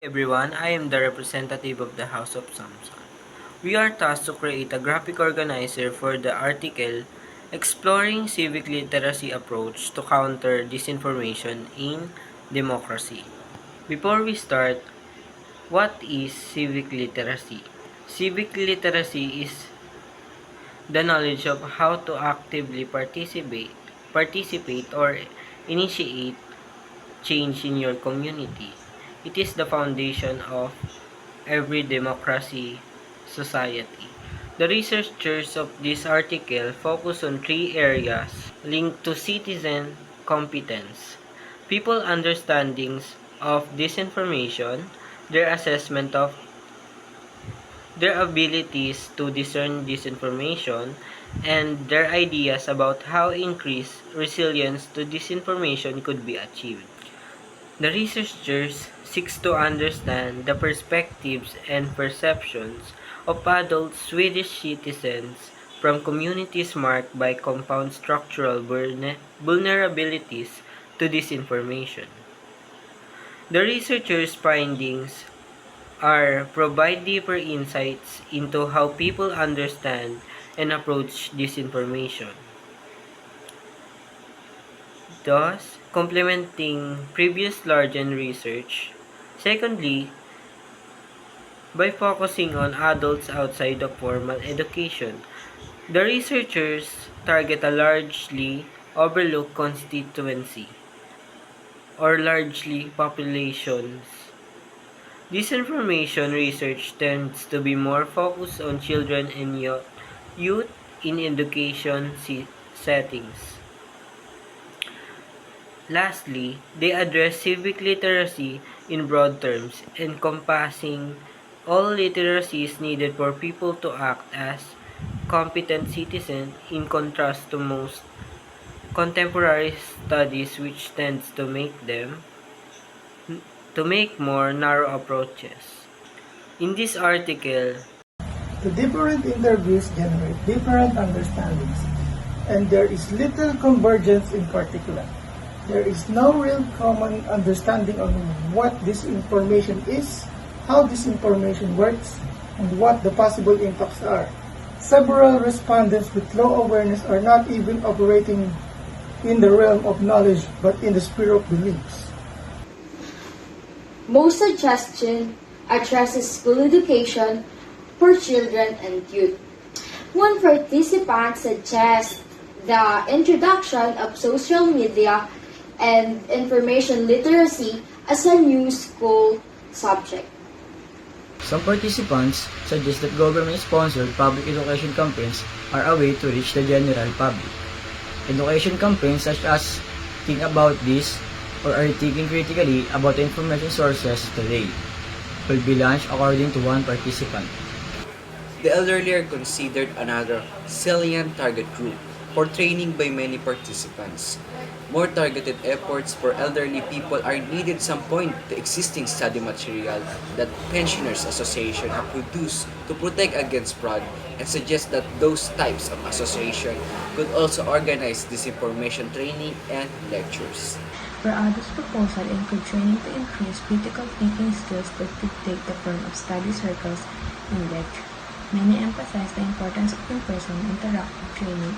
Everyone, I am the representative of the House of Samson. We are tasked to create a graphic organizer for the article Exploring Civic Literacy Approach to Counter Disinformation in Democracy. Before we start, what is civic literacy? Civic literacy is the knowledge of how to actively participate or initiate change in your community. It is the foundation of every democracy society. The researchers of this article focus on three areas linked to citizen competence, people understandings of disinformation, their assessment of their abilities to discern disinformation, and their ideas about how increased resilience to disinformation could be achieved. The researchers seeks to understand the perspectives and perceptions of adult Swedish citizens from communities marked by compound structural vulnerabilities to disinformation. The researchers' findings are provide deeper insights into how people understand and approach disinformation, thus complementing previous larger research. Secondly, by focusing on adults outside of formal education, the researchers target a largely overlooked constituency or largely populations. Disinformation research tends to be more focused on children and youth in education settings. Lastly, they address civic literacy in broad terms, encompassing all literacies needed for people to act as competent citizens in contrast to most contemporary studies which tends to make more narrow approaches. In this article, The different interviews generate different understandings, and there is little convergence in particular. There is no real common understanding on what disinformation is, how disinformation works, and what the possible impacts are. Several respondents with low awareness are not even operating in the realm of knowledge but in the sphere of beliefs. Most suggestion addresses school education for children and youth. One participant suggests the introduction of social media and information literacy as a new school subject. Some participants suggest that government-sponsored public education campaigns are a way to reach the general public. Education campaigns such as Think About This or Are Thinking Critically About Information Sources Today will be launched according to one participant. The elderly are considered another salient target group for training by many participants. More targeted efforts for elderly people are needed some point to existing study material that Pensioners Association have produced to protect against fraud and suggest that those types of association could also organize disinformation training and lectures. Brado's proposal include training to increase critical thinking skills that could take the form of study circles and lectures. Many emphasize the importance of in-person interactive training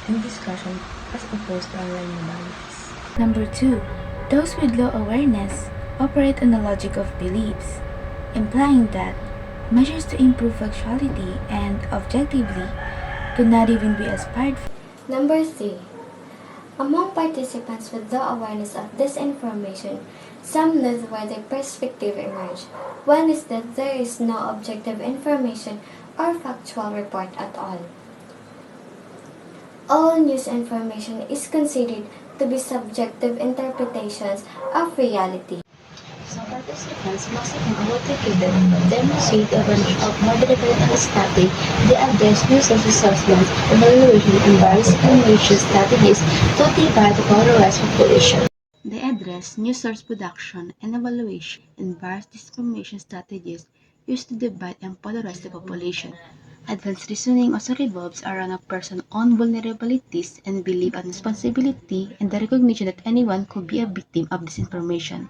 and discussion as opposed to online modalities. Number 2. Those with low awareness operate on the logic of beliefs, implying that measures to improve factuality and objectively could not even be aspired for. Number 3. Among participants with low awareness of disinformation, some note where their perspective emerge. One is that there is no objective information or factual report at all. All news information is considered to be subjective interpretations of reality. Some participants must have been motivated to demonstrate a range of moderate study. They address news source assessments, evaluation, and various information strategies to divide the polarized population. They address news source production and evaluation and various disinformation strategies used to divide and polarize the population. Advanced reasoning also revolves around a person's own vulnerabilities and belief and responsibility and the recognition that anyone could be a victim of disinformation.